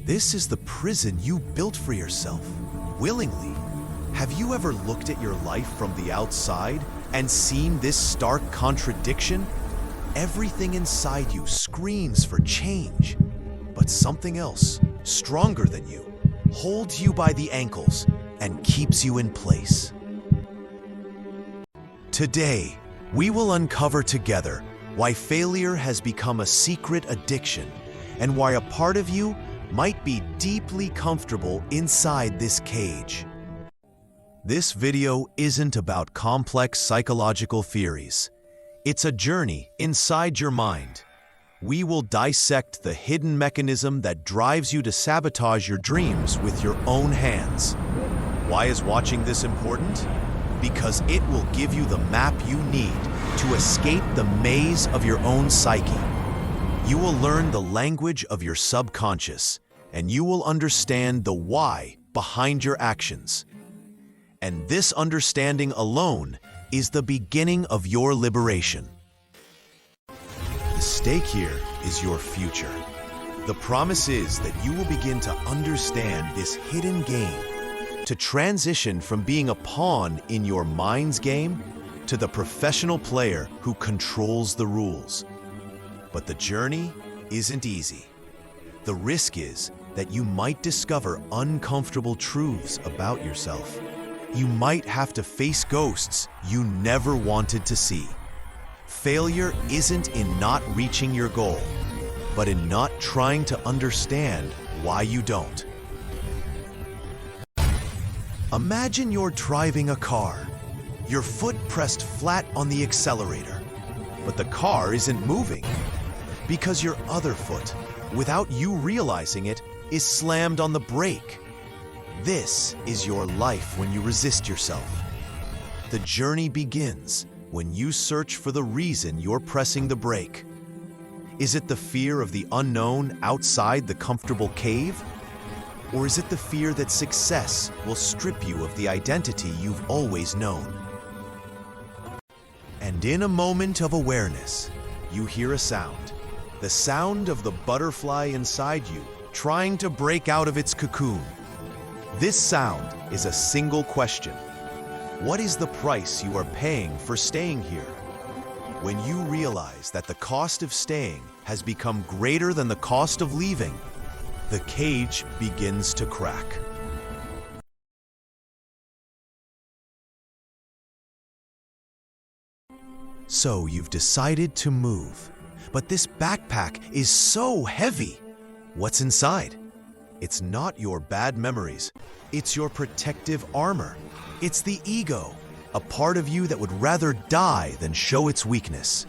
This is the prison you built for yourself, willingly. Have you ever looked at your life from the outside and seen this stark contradiction? Everything inside you screams for change, but something else, stronger than you, holds you by the ankles and keeps you in place. Today, we will uncover together why failure has become a secret addiction and why a part of you might be deeply comfortable inside this cage. This video isn't about complex psychological theories. It's a journey inside your mind. We will dissect the hidden mechanism that drives you to sabotage your dreams with your own hands. Why is watching this important? Because it will give you the map you need to escape the maze of your own psyche. You will learn the language of your subconscious, and you will understand the why behind your actions. And this understanding alone is the beginning of your liberation. The stake here is your future. The promise is that you will begin to understand this hidden game, to transition from being a pawn in your mind's game to the professional player who controls the rules. But the journey isn't easy. The risk is that you might discover uncomfortable truths about yourself. You might have to face ghosts you never wanted to see. Failure isn't in not reaching your goal, but in not trying to understand why you don't. Imagine you're driving a car, your foot pressed flat on the accelerator, but the car isn't moving because your other foot, without you realizing it, is slammed on the brake. This is your life when you resist yourself. The journey begins when you search for the reason you're pressing the brake. Is it the fear of the unknown outside the comfortable cave? Or is it the fear that success will strip you of the identity you've always known? And in a moment of awareness, you hear a sound. The sound of the butterfly inside you trying to break out of its cocoon. This sound is a single question. What is the price you are paying for staying here? When you realize that the cost of staying has become greater than the cost of leaving, the cage begins to crack. So you've decided to move, but this backpack is so heavy. What's inside? It's not your bad memories. It's your protective armor. It's the ego, a part of you that would rather die than show its weakness.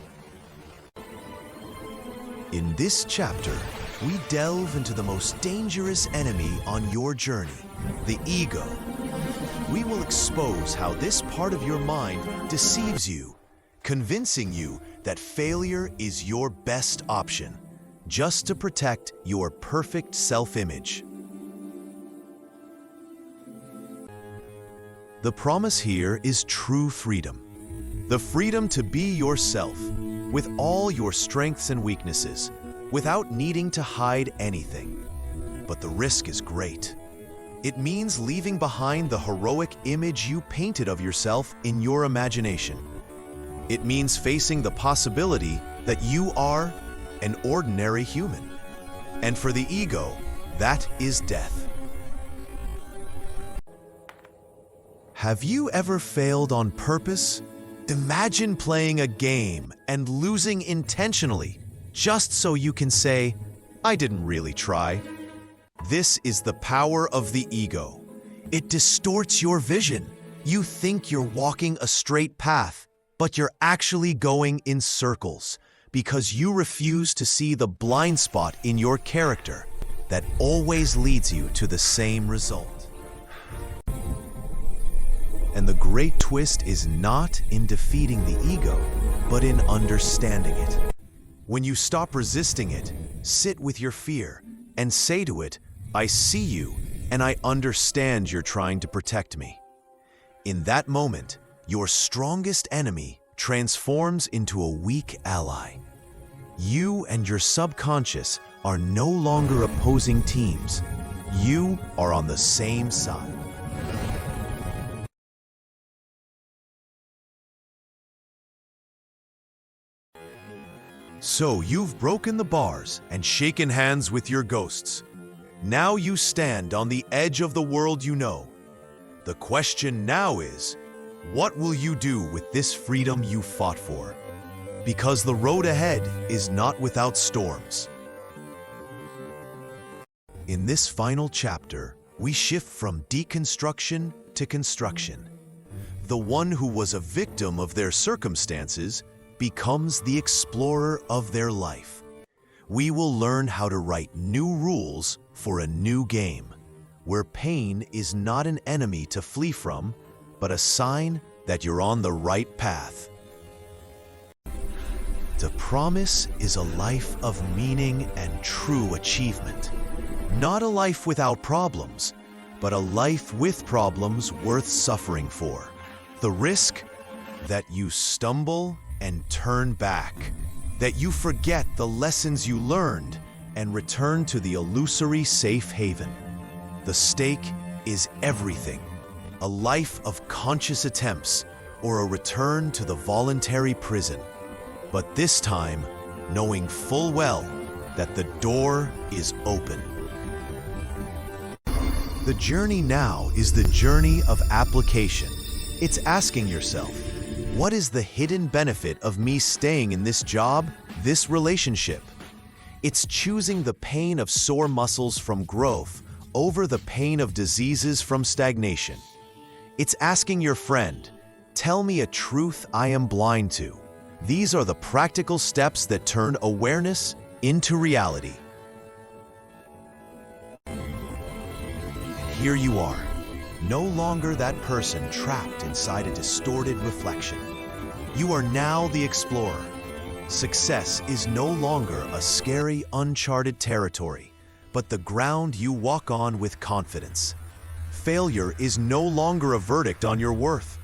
In this chapter, we delve into the most dangerous enemy on your journey, the ego. We will expose how this part of your mind deceives you, convincing you that failure is your best option, just to protect your perfect self-image. The promise here is true freedom. The freedom to be yourself, with all your strengths and weaknesses, without needing to hide anything. But the risk is great. It means leaving behind the heroic image you painted of yourself in your imagination. It means facing the possibility that you are an ordinary human. And for the ego, that is death. Have you ever failed on purpose? Imagine playing a game and losing intentionally, just so you can say, "I didn't really try." This is the power of the ego. It distorts your vision. You think you're walking a straight path, but you're actually going in circles because you refuse to see the blind spot in your character that always leads you to the same result. And the great twist is not in defeating the ego, but in understanding it. When you stop resisting it, sit with your fear and say to it, "I see you and I understand you're trying to protect me." In that moment, your strongest enemy transforms into a weak ally. You and your subconscious are no longer opposing teams, You are on the same side. So you've broken the bars and shaken hands with your ghosts. Now you stand on the edge of the world you know. The question now is, what will you do with this freedom you fought for? Because the road ahead is not without storms. In this final chapter, we shift from deconstruction to construction. The one who was a victim of their circumstances becomes the explorer of their life. We will learn how to write new rules for a new game, where pain is not an enemy to flee from, but a sign that you're on the right path. The promise is a life of meaning and true achievement. Not a life without problems, but a life with problems worth suffering for. The risk? That you stumble and turn back, that you forget the lessons you learned and return to the illusory safe haven. The stake is everything, a life of conscious attempts or a return to the voluntary prison. But this time, knowing full well that the door is open. The journey now is the journey of application. It's asking yourself, what is the hidden benefit of me staying in this job, this relationship? It's choosing the pain of sore muscles from growth over the pain of diseases from stagnation. It's asking your friend, tell me a truth I am blind to. These are the practical steps that turn awareness into reality. And here you are, no longer that person trapped inside a distorted reflection. You are now the explorer. Success is no longer a scary, uncharted territory, but the ground you walk on with confidence. Failure is no longer a verdict on your worth,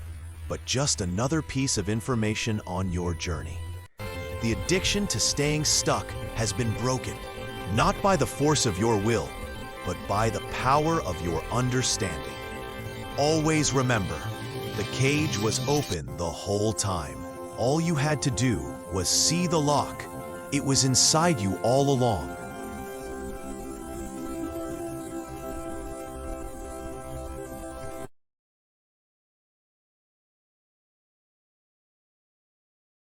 but just another piece of information on your journey. The addiction to staying stuck has been broken, not by the force of your will, but by the power of your understanding. Always remember, the cage was open the whole time. All you had to do was see the lock. It was inside you all along.